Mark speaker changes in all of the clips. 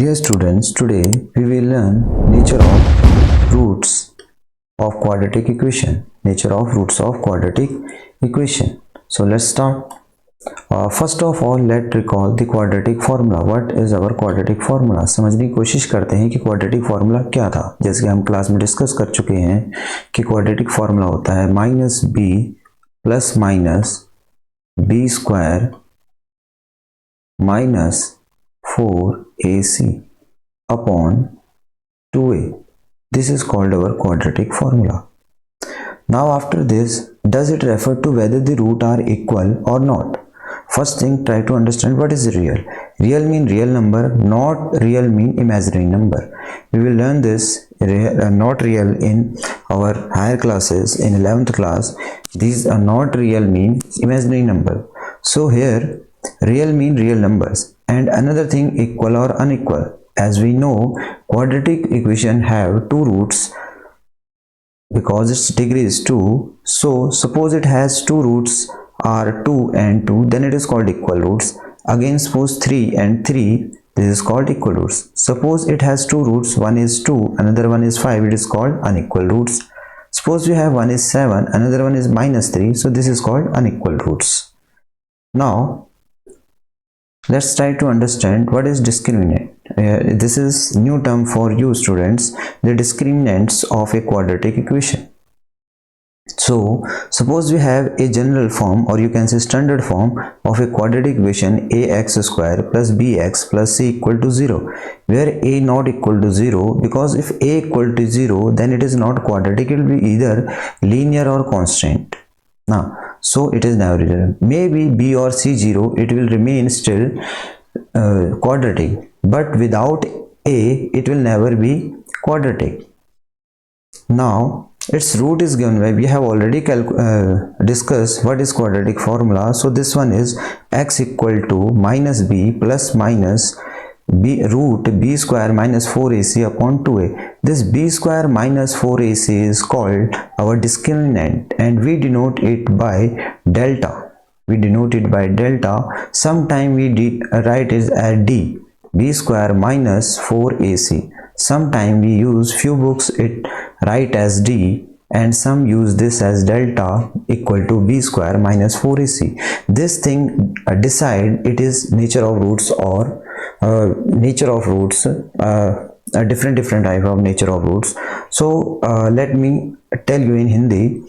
Speaker 1: Dear students, today we will learn nature of roots of quadratic equation. Nature of roots of quadratic equation. So let's start. First of all, let's recall the quadratic formula. What is our quadratic formula? समझने की कोशिश करते हैं कि quadratic formula क्या था. जैसे कि हम क्लास में डिस्कस कर चुके हैं कि quadratic formula होता है minus B plus minus B square minus 4ac upon 2a. This is called our quadratic formula. Now after this, does it refer to whether the root are equal or not? First thing, try to understand what is real. Real mean real number, not real mean imaginary number. We will learn this not real in our higher classes in 11th class. These are not real mean imaginary number. So here real mean real numbers, and another thing equal or unequal. As we know, quadratic equation have two roots because its degree is 2. So suppose it has two roots are 2 and 2, then it is called equal roots. Again suppose 3 and 3, this is called equal roots. Suppose it has two roots, one is 2, another one is 5, it is called unequal roots. Suppose we have one is 7, another one is minus 3, so this is called unequal roots. Now let's try to understand what is discriminant. This is new term for you students, the discriminants of a quadratic equation. So suppose we have a general form, or you can say standard form of a quadratic equation ax square plus bx plus c equal to 0, where a not equal to 0, because if a equal to 0 then it is not quadratic, it will be either linear or constant. Now so it is never real. Maybe b or c 0, it will remain still quadratic, but without a it will never be quadratic. Now its root is given by, we have already discussed what is quadratic formula. So this one is x equal to minus b plus minus b root b square minus 4ac upon 2a. This b square minus 4ac is called our discriminant, and we denote it by delta. We denote it by delta. Sometime we write it as d, b square minus 4ac. Sometime we use, few books it write as d, and some use this as delta equal to b square minus 4ac. This thing decide it is nature of roots or nature of roots, a different type of nature of roots. So let me tell you in Hindi.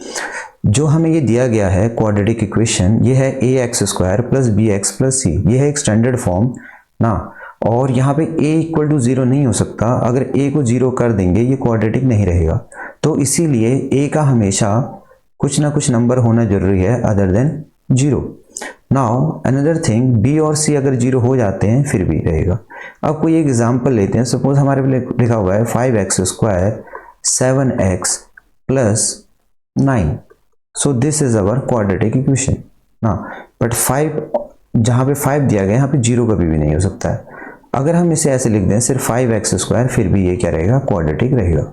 Speaker 1: जो हमें ये दिया गया है quadratic equation, ये है A X square plus B X plus C, ये है एक स्टैंडर्ड फॉर्म ना, और यहाँ पे a इक्वल टू 0 नहीं हो सकता. अगर a को 0 कर देंगे ये क्वाड्रेटिक नहीं रहेगा, तो इसीलिए a का हमेशा कुछ ना कुछ नंबर होना जरूरी है other than 0. Now another thing, b और c अगर 0 हो जाते हैं फिर भी रहेगा. अब कोई एक एग्जांपल लेते हैं. सपोज हमारे पे लिखा हुआ है 5x square 7x plus 9. So this is our quadratic equation ना, बट 5 जहाँ पे 5 दिया गया यहाँ पे 0 कभी भी नहीं हो सकता है. अगर हम इसे ऐसे लिख दें सिर्फ 5x स्क्वायर, फिर भी ये क्या रहेगा, क्वाड्रेटिक रहेगा.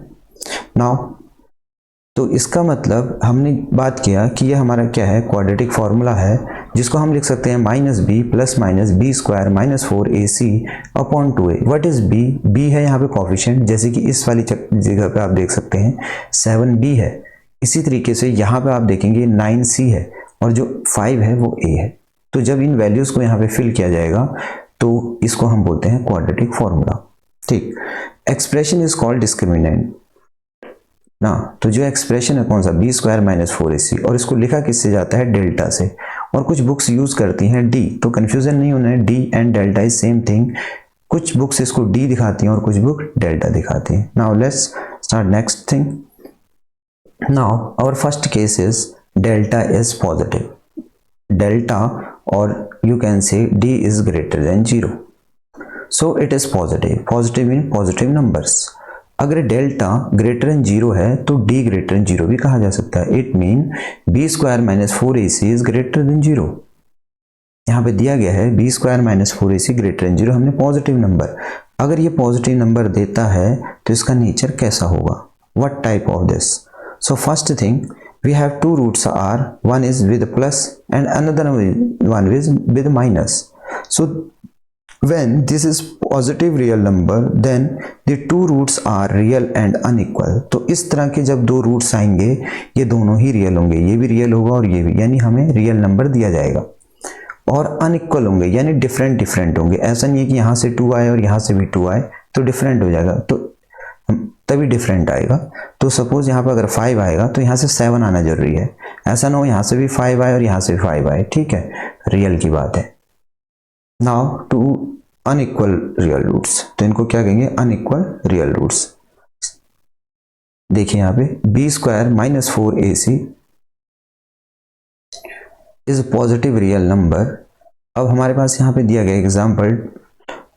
Speaker 1: नाउ तो इसका मतलब हमने बात किया कि ये हमारा क्या है, क्वाड्रेटिक फॉर्मूला है, जिसको हम लिख सकते हैं minus B plus minus B square minus 4ac upon 2a. What is b? b है यहाँ पे कोफिशिएंट, जैसे कि इस वाली जगह पे आप देख सकते हैं 7b है. इसी तरीके से यहाँ पे आप देखेंगे 9c है, और जो 5 है वो a है. तो जब इन वैल्यूज को यहाँ पे फिल किया जाएगा तो इसको हम बोलते हैं क्वाड्रेटिक फॉर्मूला. ठीक. एक्सप्रेशन इज कॉल्ड डिस्क्रिमिनेंट ना. तो जो एक्सप्रेशन है कौन सा, बी स्क्वायर माइनस 4ac, और इसको लिखा किससे जाता है, डेल्टा से. और कुछ बुक्स यूज करती हैं डी, तो कंफ्यूजन नहीं होना है, D and delta is same thing. कुछ बुक्स इसको डी दिखाती हैं और कुछ बुक डेल्टा दिखाती हैं. Now let's start next thing. Now our first case is delta is positive. Delta, or you can say d is greater than 0, so it is positive. Positive mean positive numbers. अगर delta greater than 0 है तो d greater than 0 भी कहा जा सकता है. It mean b square minus 4ac is greater than 0. यहाँ पे दिया गया है b square minus 4ac greater than 0. हमने पॉजिटिव नंबर, अगर ये पॉजिटिव नंबर देता है तो इसका नेचर कैसा होगा, what type of this. So first thing, we have two roots are, one is with plus and another one is with minus. So when this is positive real number then the two roots are real and unequal। तो इस तरह के जब दो roots आएंगे ये दोनों ही real होंगे, ये भी रियल होगा और ये भी, यानी हमें रियल नंबर दिया जाएगा। और अनइक्वल होंगे यानी डिफरेंट डिफरेंट होंगे। ऐसा नहीं है कि यहाँ से 2 आए और यहाँ से भी 2 आए तो डिफरेंट हो जाएगा, तो तभी डिफरेंट आएगा। तो सपोज यहाँ पर अगर 5 आएगा तो यहाँ से 7 आना जरूरी है, ऐसा ना हो यहाँ से भी 5 आए और यहाँ से भी 5 आए, ठीक है, रियल की बात है। Now two unequal real roots, तो इनको क्या कहेंगे, अनइक्वल रियल रूट्स। देखिए यहाँ पे b square minus 4ac is positive real number. अब हमारे पास यहाँ पे दिया गया example,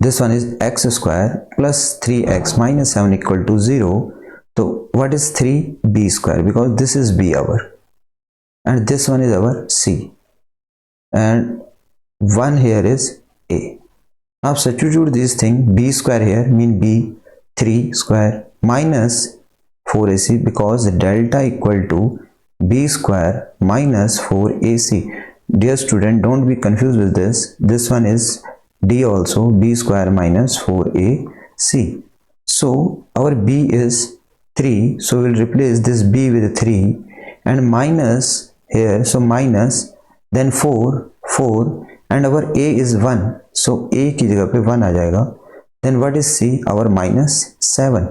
Speaker 1: this one is X square plus 3x minus 7 equal to 0। तो what is 3b square, because this is b our and this one is our c and 1 here is a। Now substitute this thing, b square here mean b 3 square minus 4ac because delta equal to b square minus 4ac। Dear student, don't be confused with this. This one is d also, b square minus 4ac। So our b is 3, so we'll replace this b with 3 and minus here, so minus then 4 and our a is 1, so a की जगह पे 1 आ जाएगा। then what is c, our minus 7।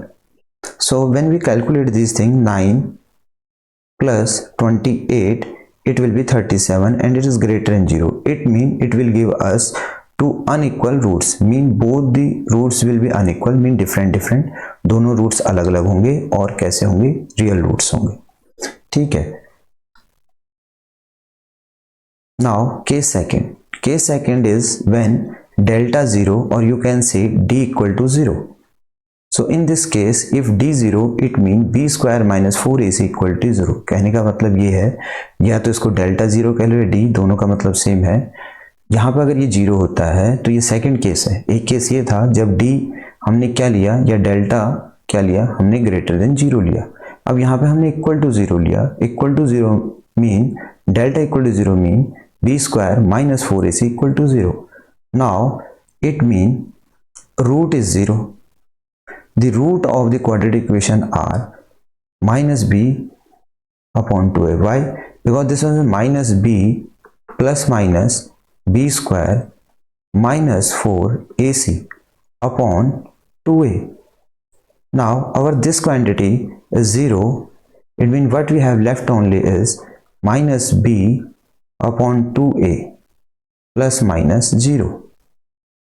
Speaker 1: so when we calculate this thing, 9 plus 28 it will be 37 and it is greater than 0, it mean it will give us two unequal roots, mean both the roots will be unequal, mean different, दोनों roots अलग अलग होंगे और कैसे होंगे, real roots होंगे, ठीक है। now case second is when delta 0 or you can say d equal to 0। so in this case if d 0 it mean b square minus 4ac equal to 0। कहने का मतलब ये है, या तो इसको डेल्टा 0 कह लो या d, दोनों का मतलब सेम है। यहाँ पर अगर ये 0 होता है तो ये सेकंड केस है। एक केस ये था जब d हमने क्या लिया, या डेल्टा क्या लिया, हमने ग्रेटर देन 0 लिया। अब यहाँ पे हमने इक्वल टू 0 लिया, equal to 0 mean delta equal to 0 mean b square minus 4ac equal to 0। now it mean root is 0, the root of the quadratic equation are minus b upon 2a। why, because this one is minus b plus minus b square minus 4ac upon 2a। now our this quantity is 0, it means what we have left only is minus b upon 2a plus minus 0।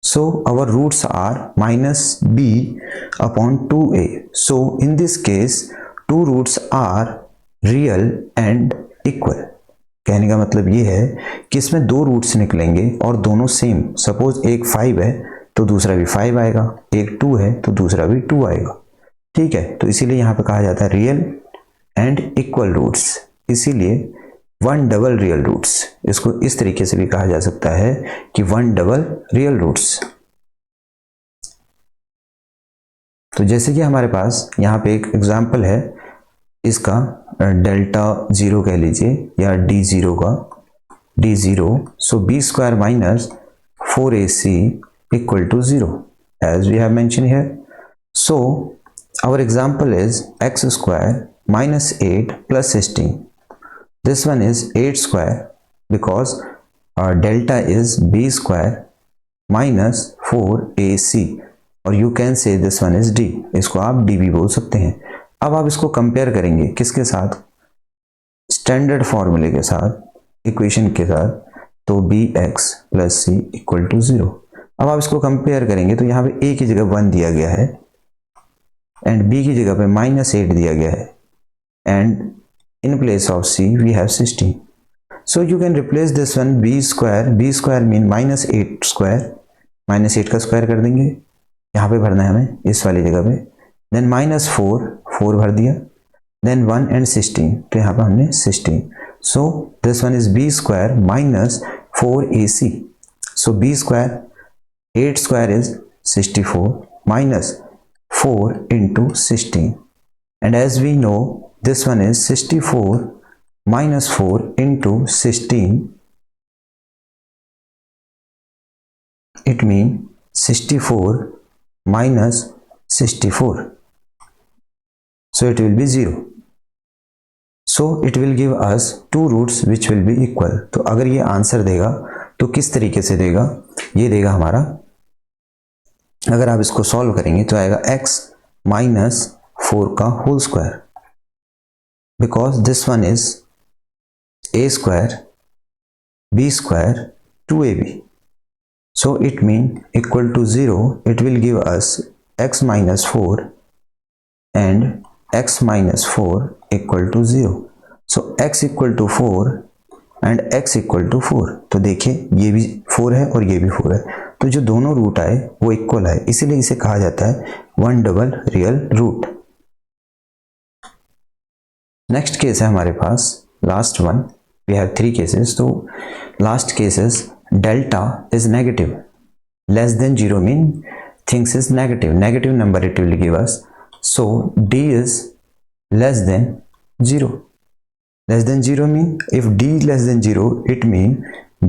Speaker 1: so our roots are minus b upon 2a। so in this case two roots are real and equal। कहने का मतलब ये है कि इसमें दो roots निकलेंगे और दोनों सेम। सपोज एक 5 है तो दूसरा भी 5 आएगा, एक 2 है तो दूसरा भी 2 आएगा, ठीक है। तो इसीलिए यहाँ पे कहा जाता है रियल एंड इक्वल रूट्स, इसीलिए 1 डबल रियल रूट्स। इसको इस तरीके से भी कहा जा सकता है कि 1 डबल रियल रूट्स। तो जैसे कि हमारे पास यहाँ पे एक एग्जांपल है इसका, डेल्टा 0 कह लीजिए या d0 का, d0। So b square minus 4ac equal to 0 as we have mentioned here. So our example is x square minus 8 plus 16। this one is 8 square because our delta is b square minus 4ac और you can say this one is d, इसको आप d भी बोल सकते हैं। अब आप इसको कंपेयर करेंगे किसके साथ, स्टैंडर्ड फॉर्मूले के साथ, इक्वेशन के साथ, तो bx plus c equal to 0। अब आप इसको कंपेयर करेंगे तो यहाँ पे a की जगह 1 दिया गया है एंड b की जगह पे माइनस 8 दिया गया है and in place of c we have 16। so you can replace this one b square mean minus 8 square, minus 8 का स्क्वायर कर देंगे, यहाँ पे भरना है हमें इस वाली जगह पे, then minus 4 भर दिया, then 1 and 16, तो यहाँ पे हमने 16। so this one is b square minus 4ac। so b square 8 square is 64 minus 4 into 16 and as we know this one is 64 minus 4 into 16, it means 64 minus 64. So it will be 0. So it will give us two roots which will be equal. तो अगर ये answer देगा तो किस तरीके से देगा? ये देगा हमारा, अगर आप इसको सॉल्व करेंगे तो आएगा x माइनस 4 का whole square, because this one is a square b square 2ab. So it mean equal to 0. It will give us x minus 4 and x minus 4 equal to 0. So x equal to 4 and x equal to 4. तो देखिए ये भी 4 है और ये भी 4 है, तो जो दोनों रूट आए वो इक्वल आए, इसीलिए इसे कहा जाता है one double real root. Next case है हमारे पास last one. We have 3 cases. तो last cases delta is negative, less than 0 mean things is negative number it will give us. So d is less than 0. Less than 0 mean, if d is less than 0, it mean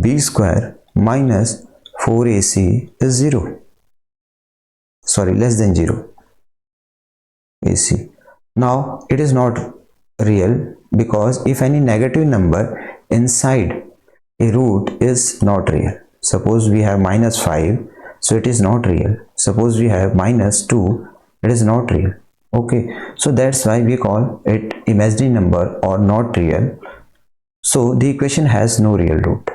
Speaker 1: b square minus 4ac is 0. Sorry, less than 0 ac. Now it is not real, because if any negative number inside a root is not real. Suppose we have minus 5, so it is not real. Suppose we have minus 2, it is not real. Okay, so that's why we call it imaginary number or not real. So the equation has no real root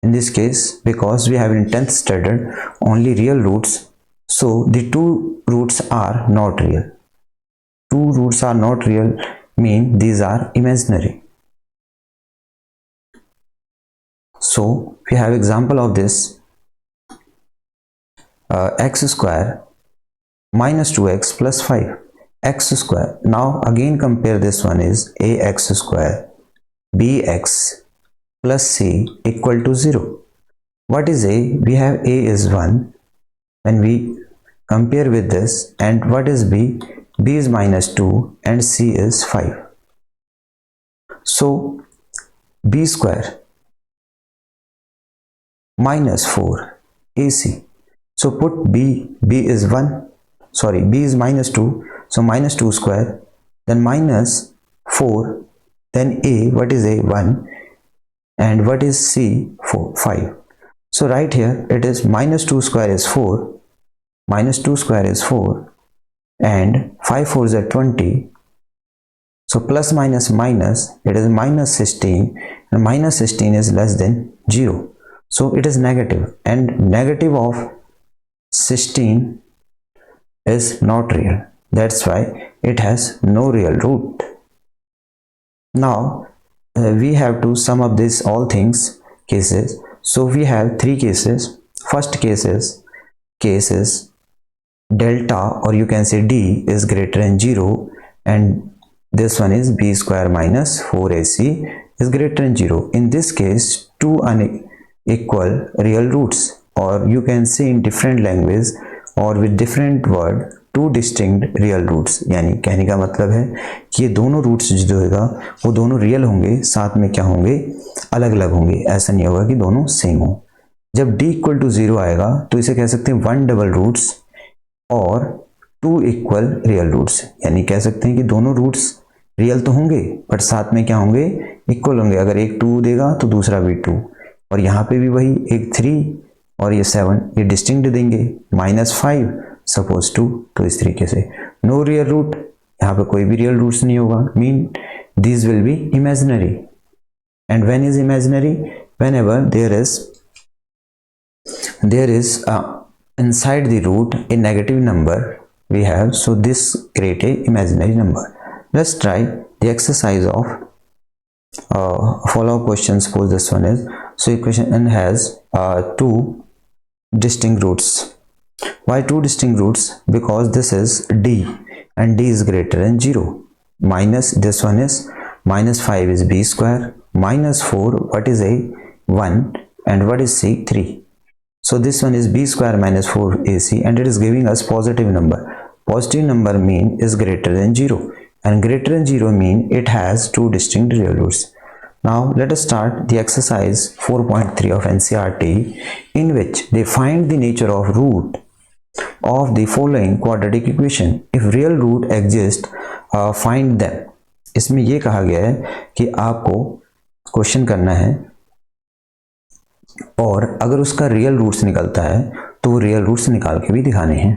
Speaker 1: in this case, because we have in 10th standard only real roots. So the two roots are not real. Two roots are not real mean these are imaginary. So we have example of this. X square minus 2x plus 5, x square. Now again compare this one is ax square bx plus c equal to 0. What is a? We have a is 1 when we compare with this, and what is b? B is minus 2 and c is 5. So b square minus 4 ac. So put b is 1, sorry, b is minus 2, so minus 2 square, then minus 4, then a, what is a? 1, and what is c? 4, 5. So right here it is minus 2 square is 4, minus 2 square is 4, and 5 4s are 20. So plus minus minus, it is minus 16, and minus 16 is less than 0. So it is negative, and negative of 16 is not real. That's why it has no real root. Now we have to sum up this all things cases. So we have 3 cases. First case is delta, or you can say d, is greater than 0, and this one is b square minus 4ac is greater than 0. In this case, two unequal real roots, or you can say in different language or with different word, two distinct real roots. यानी कहने का मतलब है कि ये दोनों roots जो होगा वो दोनों रियल होंगे, साथ में क्या होंगे? अलग अलग होंगे. ऐसा नहीं होगा कि दोनों सेम हो. जब d इक्वल टू 0 आएगा तो इसे कह सकते हैं वन डबल रूट्स और टू इक्वल रियल रूट्स. यानी कह सकते हैं कि दोनों रूट्स रियल तो होंगे बट साथ में क्या होंगे? इक्वल होंगे. अगर एक 2 देगा तो दूसरा भी 2, और यहाँ पे भी वही एक 3 और ये 7, ये डिस्टिंक्ट देंगे. Minus 5 suppose 2. तो इस तरीके से नो रियल रूट, यहाँ पे कोई भी रियल रूट्स नहीं होगा. Mean this will be imaginary. And when is imaginary? Whenever there is inside the root a negative number we have, so this create a imaginary number. Let's try the exercise of follow question. Suppose this one is, so equation has two distinct roots. Why two distinct roots? Because this is d and d is greater than 0. Minus this one is minus 5 is b square, minus 4, what is a? 1, and what is c? 3. So this one is b square minus 4ac, and it is giving us positive number. Positive number mean is greater than 0, and greater than 0 mean it has two distinct real roots. Now let us start the exercise 4.3 of NCERT, in which they find the nature of root of the following quadratic equation. If real root exist, find them. इसमें ये कहा गया है कि आपको question करना है और अगर उसका रियल रूट्स निकलता है तो रियल रूट्स निकाल के भी दिखाने हैं.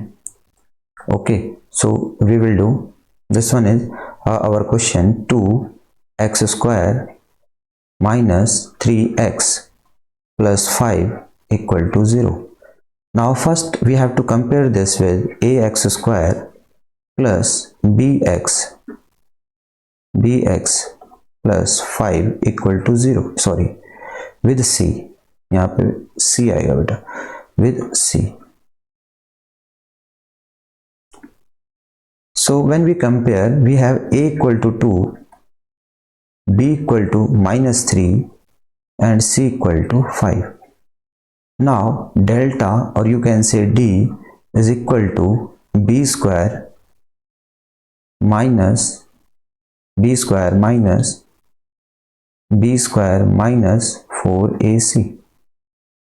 Speaker 1: Okay, so we will do this one. Is our question 2x square minus 3x plus 5 equal to 0. Now first we have to compare this with ax square plus bx plus 5 equal to 0. Sorry, with c. यहाँ पे c आएगा बेटा, with c. So when we compare, we have a equal to 2, b equal to minus 3 and c equal to 5. Now delta, or you can say d, is equal to b square minus b square minus 4ac.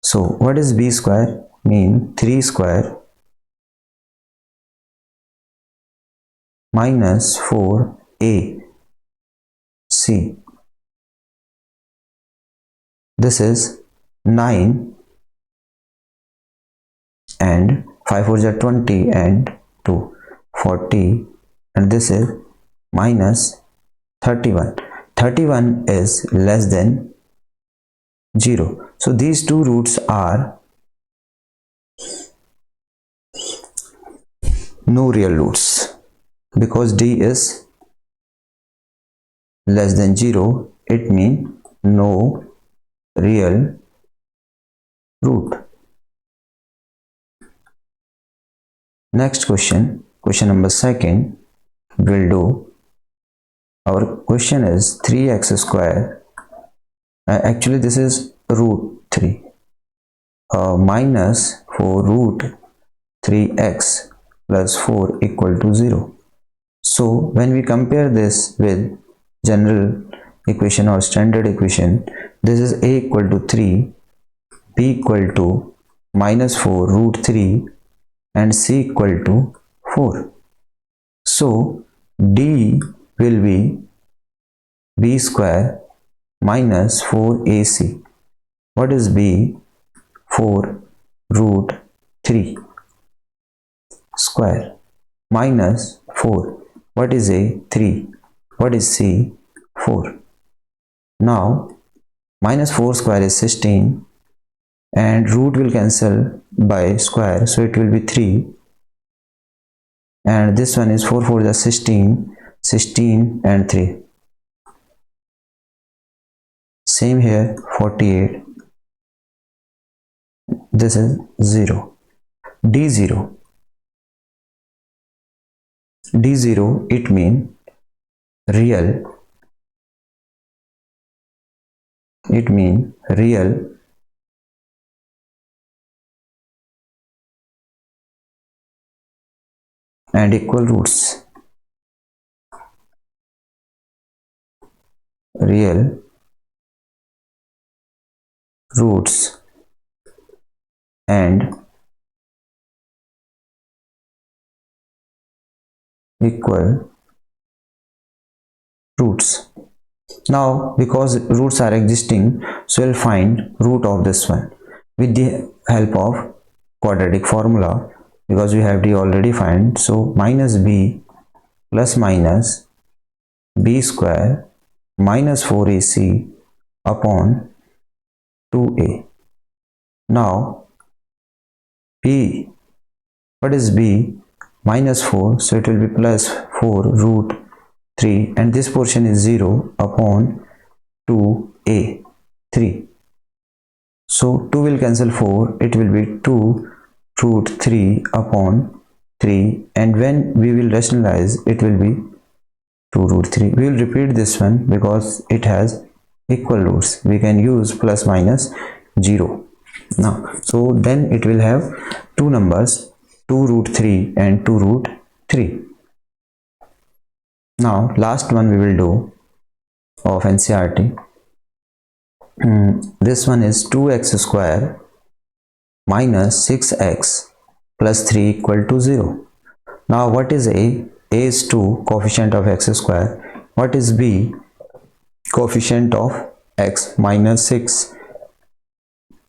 Speaker 1: So what is b square? Mean 3 square minus 4ac. This is 9 and 5 4 are 20 and 2 40, and this is minus 31. 31 is less than 0. So these two roots are no real roots, because d is less than 0. It means no real root. Next question number 2, will do. Our question is 3x square, actually this is root 3, minus 4 root 3x plus 4 equal to 0. So when we compare this with general equation or standard equation, this is a equal to 3, b equal to minus 4 root 3 and c equal to 4. So d will be b square minus 4ac. What is b? 4 root 3 square minus 4. What is a? 3. What is c? 4. Now minus 4 square is 16 and root will cancel by square, so it will be 3, and this one is 4 4 is 16 and 3. Same here, 48. This is 0. D0, it means real, and equal roots. Real roots and equal roots. Now because roots are existing, so we'll find root of this one with the help of quadratic formula, because we have d already find. So minus b plus minus b square minus 4ac upon 2a. Now b, what is b? Minus 4, so it will be plus 4 root 3, and this portion is 0 upon 2a 3. So 2 will cancel 4, it will be 2 root 3 upon 3, and when we will rationalize, it will be 2 root 3. We will repeat this one because it has equal roots. We can use plus minus 0 now. So then it will have two numbers, 2 root 3 and 2 root 3. Now last one we will do of NCERT. this one is 2x square minus 6x plus 3 equal to 0. Now what is A? A is 2, coefficient of x square. What is B? Coefficient of x minus 6,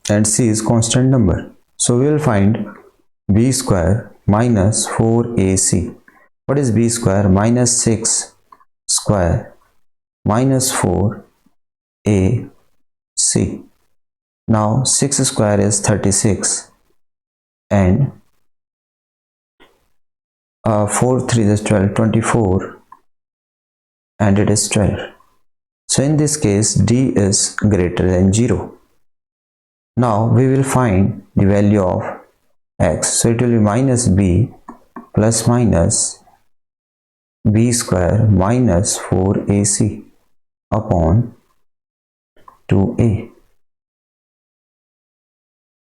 Speaker 1: and C is constant number. So we will find B square minus 4AC. What is B square? Minus 6 square minus 4AC. Now 6 square is 36 and 4 3 is 12, 24, and it is 12. So in this case D is greater than 0. Now we will find the value of x. So it will be minus B plus minus B square minus 4AC upon 2A.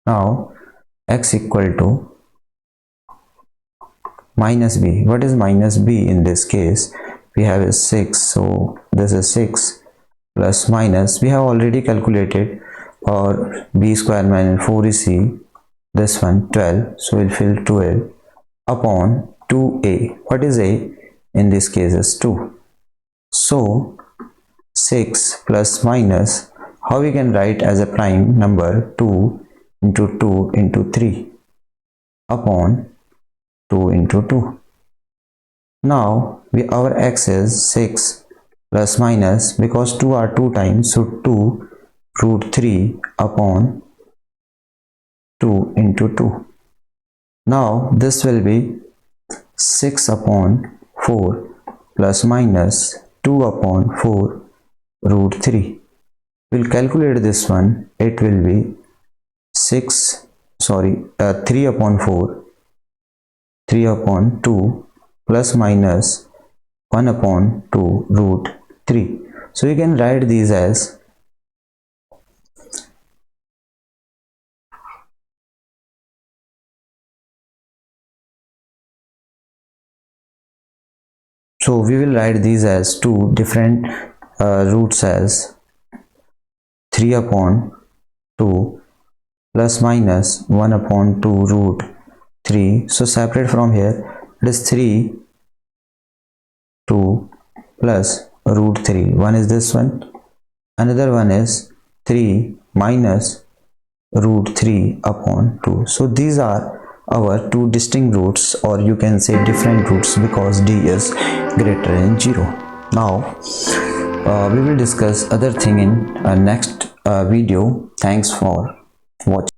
Speaker 1: Now x equal to minus B. What is minus B in this case? We have a 6, so this is 6 plus minus, we have already calculated, or B square minus 4AC, this one 12, so we'll fill 12 upon 2A. What is A? In this case is 2. So 6 plus minus, how we can write as a prime number? 2 into 2 into 3 upon 2 into 2. Now our x is 6 plus minus, because 2 are 2 times, so 2 root 3 upon 2 into 2. Now this will be 6 upon 4 plus minus 2 upon 4 root 3. We'll calculate this one. It will be 3 upon 4, 3 upon 2 plus minus 1 upon 2 root 3. So you can write these as we will write these as two different roots as 3 upon 2 plus minus 1 upon 2 root 3. So separate from here, it is 3 2 plus root 3. One is this one, another one is 3 minus root 3 upon 2. So these are our two distinct roots, or you can say different roots, because D is greater than 0. Now we will discuss other thing in next video. Thanks for watching.